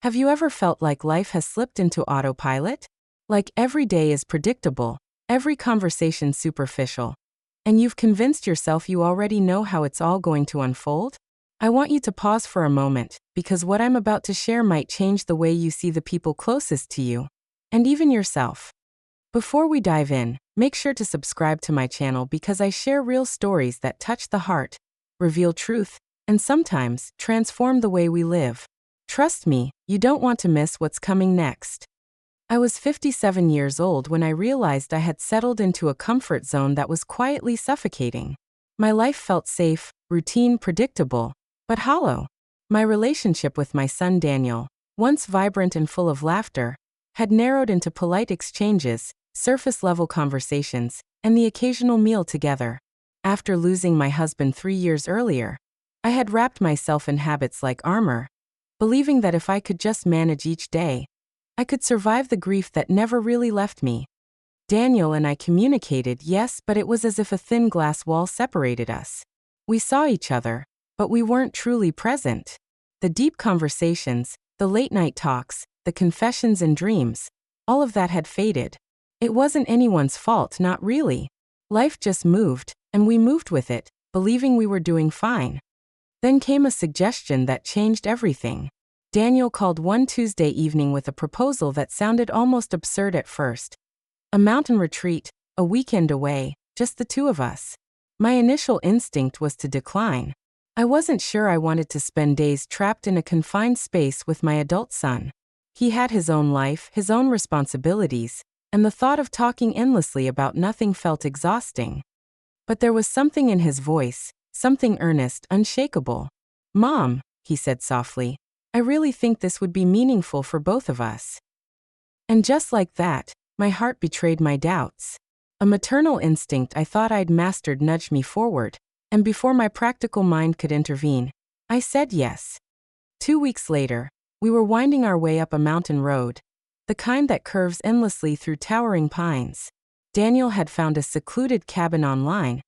Have you ever felt like life has slipped into autopilot? Like every day is predictable, every conversation superficial, and you've convinced yourself you already know how it's all going to unfold? I want you to pause for a moment, because what I'm about to share might change the way you see the people closest to you, and even yourself. Before we dive in, make sure to subscribe to my channel because I share real stories that touch the heart, reveal truth, and sometimes transform the way we live. Trust me, you don't want to miss what's coming next. I was 57 years old when I realized I had settled into a comfort zone that was quietly suffocating. My life felt safe, routine, predictable, but hollow. My relationship with my son Daniel, once vibrant and full of laughter, had narrowed into polite exchanges, surface-level conversations, and the occasional meal together. After losing my husband 3 years earlier, I had wrapped myself in habits like armor, believing that if I could just manage each day, I could survive the grief that never really left me. Daniel and I communicated, yes, but it was as if a thin glass wall separated us. We saw each other, but we weren't truly present. The deep conversations, the late-night talks, the confessions and dreams, all of that had faded. It wasn't anyone's fault, not really. Life just moved, and we moved with it, believing we were doing fine. Then came a suggestion that changed everything. Daniel called one Tuesday evening with a proposal that sounded almost absurd at first. A mountain retreat, a weekend away, just the two of us. My initial instinct was to decline. I wasn't sure I wanted to spend days trapped in a confined space with my adult son. He had his own life, his own responsibilities, and the thought of talking endlessly about nothing felt exhausting. But there was something in his voice, something earnest, unshakable. "Mom," he said softly, "I really think this would be meaningful for both of us." And just like that, my heart betrayed my doubts. A maternal instinct I thought I'd mastered nudged me forward, and before my practical mind could intervene, I said yes. 2 weeks later, we were winding our way up a mountain road, the kind that curves endlessly through towering pines. Daniel had found a secluded cabin online,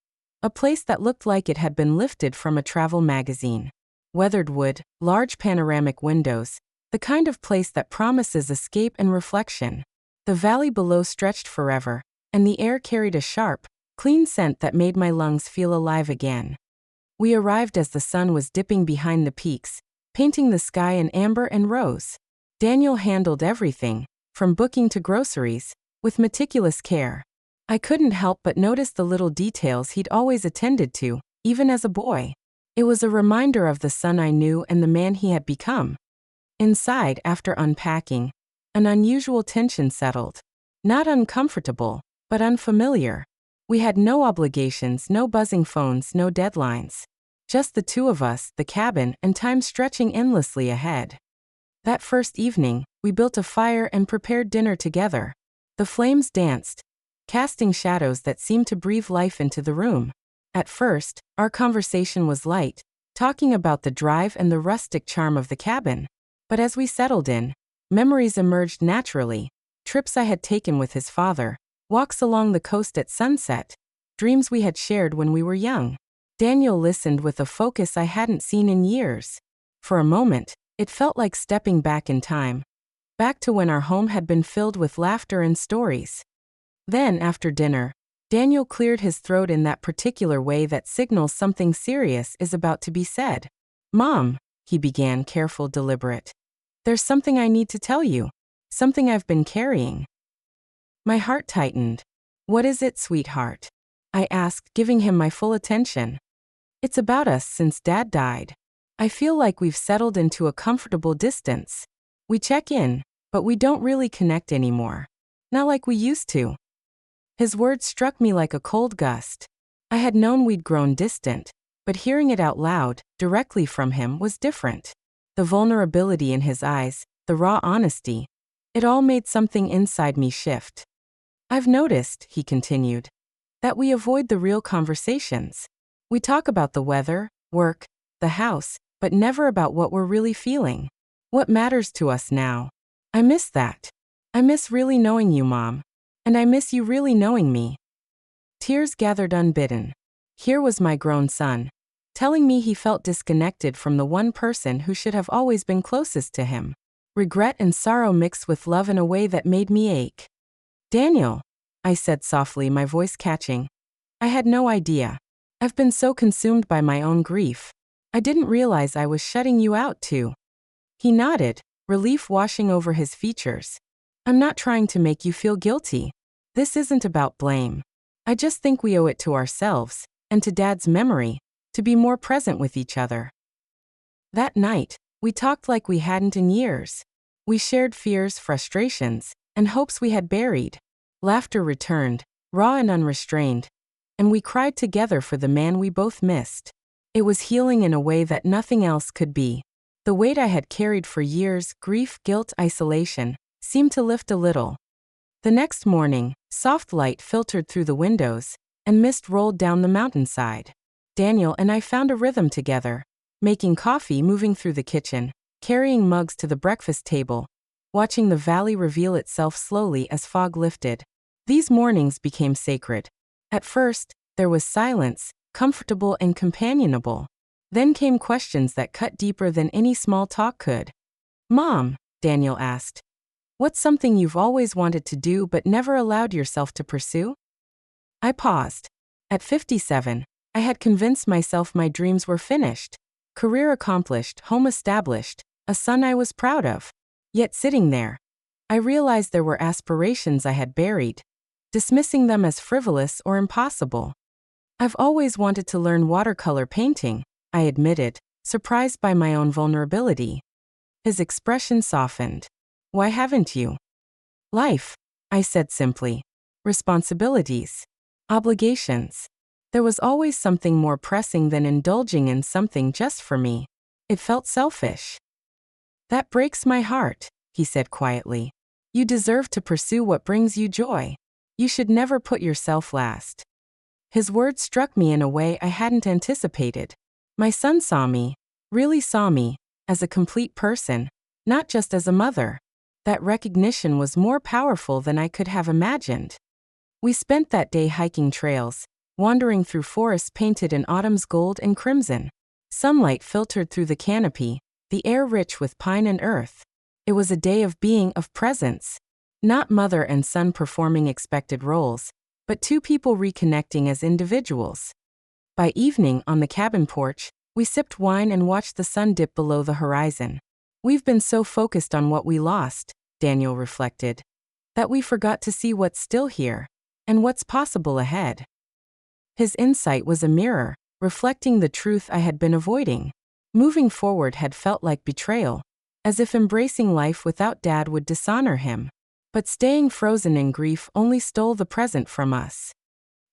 a place that looked like it had been lifted from a travel magazine. Weathered wood, large panoramic windows, the kind of place that promises escape and reflection. The valley below stretched forever, and the air carried a sharp, clean scent that made my lungs feel alive again. We arrived as the sun was dipping behind the peaks, painting the sky in amber and rose. Daniel handled everything, from booking to groceries, with meticulous care. I couldn't help but notice the little details he'd always attended to, even as a boy. It was a reminder of the son I knew and the man he had become. Inside, after unpacking, an unusual tension settled. Not uncomfortable, but unfamiliar. We had no obligations, no buzzing phones, no deadlines. Just the two of us, the cabin, and time stretching endlessly ahead. That first evening, we built a fire and prepared dinner together. The flames danced, casting shadows that seemed to breathe life into the room. At first, our conversation was light, talking about the drive and the rustic charm of the cabin. But as we settled in, memories emerged naturally. Trips I had taken with his father, walks along the coast at sunset, dreams we had shared when we were young. Daniel listened with a focus I hadn't seen in years. For a moment, it felt like stepping back in time, back to when our home had been filled with laughter and stories. Then, after dinner, Daniel cleared his throat in that particular way that signals something serious is about to be said. "Mom," he began, careful, deliberate. "There's something I need to tell you. Something I've been carrying." My heart tightened. "What is it, sweetheart?" I asked, giving him my full attention. "It's about us since Dad died. I feel like we've settled into a comfortable distance. We check in, but we don't really connect anymore. Not like we used to." His words struck me like a cold gust. I had known we'd grown distant, but hearing it out loud, directly from him, was different. The vulnerability in his eyes, the raw honesty, it all made something inside me shift. "I've noticed," he continued, "that we avoid the real conversations. We talk about the weather, work, the house, but never about what we're really feeling. What matters to us now. I miss that. I miss really knowing you, Mom. And I miss you really knowing me." Tears gathered unbidden. Here was my grown son, telling me he felt disconnected from the one person who should have always been closest to him. regret and sorrow mixed with love in a way that made me ache. Daniel, I said softly, my voice catching. I had no idea. I've been so consumed by my own grief. I didn't realize I was shutting you out too. He nodded, relief washing over his features. I'm not trying to make you feel guilty. This isn't about blame. I just think we owe it to ourselves, and to Dad's memory, to be more present with each other. That night, we talked like we hadn't in years. We shared fears, frustrations, and hopes we had buried. Laughter returned, raw and unrestrained, and we cried together for the man we both missed. It was healing in a way that nothing else could be. The weight I had carried for years, grief, guilt, isolation, seemed to lift a little. The next morning, soft light filtered through the windows, and mist rolled down the mountainside. Daniel and I found a rhythm together, making coffee, moving through the kitchen, carrying mugs to the breakfast table, watching the valley reveal itself slowly as fog lifted. These mornings became sacred. At first, there was silence, comfortable and companionable. Then came questions that cut deeper than any small talk could. Mom, Daniel asked, what's something you've always wanted to do but never allowed yourself to pursue? I paused. At 57, I had convinced myself my dreams were finished. Career accomplished, home established, a son I was proud of. Yet sitting there, I realized there were aspirations I had buried, dismissing them as frivolous or impossible. I've always wanted to learn watercolor painting, I admitted, surprised by my own vulnerability. His expression softened. Why haven't you? Life, I said simply. Responsibilities. Obligations. There was always something more pressing than indulging in something just for me. It felt selfish. That breaks my heart, he said quietly. You deserve to pursue what brings you joy. You should never put yourself last. His words struck me in a way I hadn't anticipated. My son saw me, really saw me, as a complete person, not just as a mother. That recognition was more powerful than I could have imagined. We spent that day hiking trails, wandering through forests painted in autumn's gold and crimson. Sunlight filtered through the canopy, the air rich with pine and earth. It was a day of being, of presence. Not mother and son performing expected roles, but two people reconnecting as individuals. By evening, on the cabin porch, we sipped wine and watched the sun dip below the horizon. We've been so focused on what we lost, Daniel reflected, that we forgot to see what's still here, and what's possible ahead. His insight was a mirror, reflecting the truth I had been avoiding. Moving forward had felt like betrayal, as if embracing life without Dad would dishonor him. But staying frozen in grief only stole the present from us.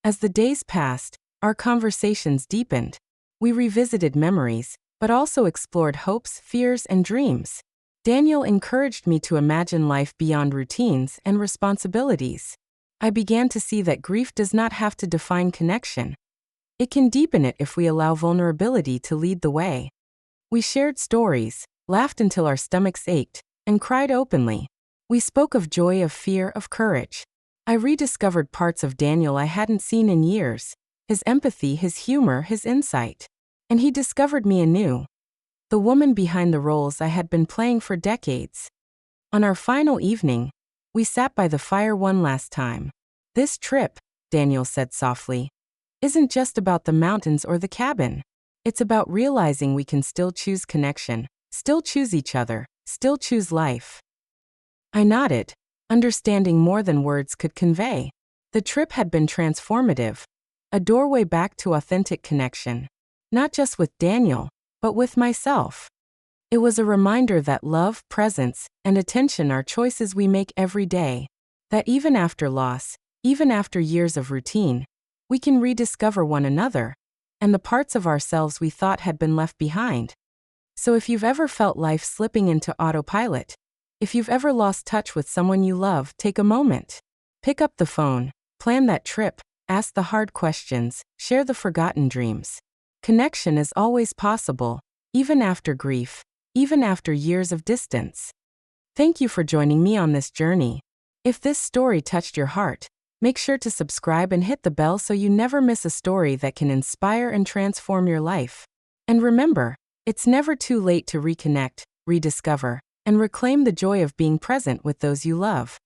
As the days passed, our conversations deepened. We revisited memories, but also explored hopes, fears, and dreams. Daniel encouraged me to imagine life beyond routines and responsibilities. I began to see that grief does not have to define connection. It can deepen it if we allow vulnerability to lead the way. We shared stories, laughed until our stomachs ached, and cried openly. We spoke of joy, of fear, of courage. I rediscovered parts of Daniel I hadn't seen in years. His empathy, his humor, his insight. And he discovered me anew. The woman behind the roles I had been playing for decades. On our final evening, we sat by the fire one last time. This trip, Daniel said softly, isn't just about the mountains or the cabin. It's about realizing we can still choose connection, still choose each other, still choose life. I nodded, understanding more than words could convey. The trip had been transformative, a doorway back to authentic connection. Not just with Daniel, but with myself. It was a reminder that love, presence, and attention are choices we make every day. That even after loss, even after years of routine, we can rediscover one another, and the parts of ourselves we thought had been left behind. So if you've ever felt life slipping into autopilot, if you've ever lost touch with someone you love, take a moment. Pick up the phone, plan that trip, ask the hard questions, share the forgotten dreams. Connection is always possible, even after grief, even after years of distance. Thank you for joining me on this journey. If this story touched your heart, make sure to subscribe and hit the bell so you never miss a story that can inspire and transform your life. And remember, it's never too late to reconnect, rediscover, and reclaim the joy of being present with those you love.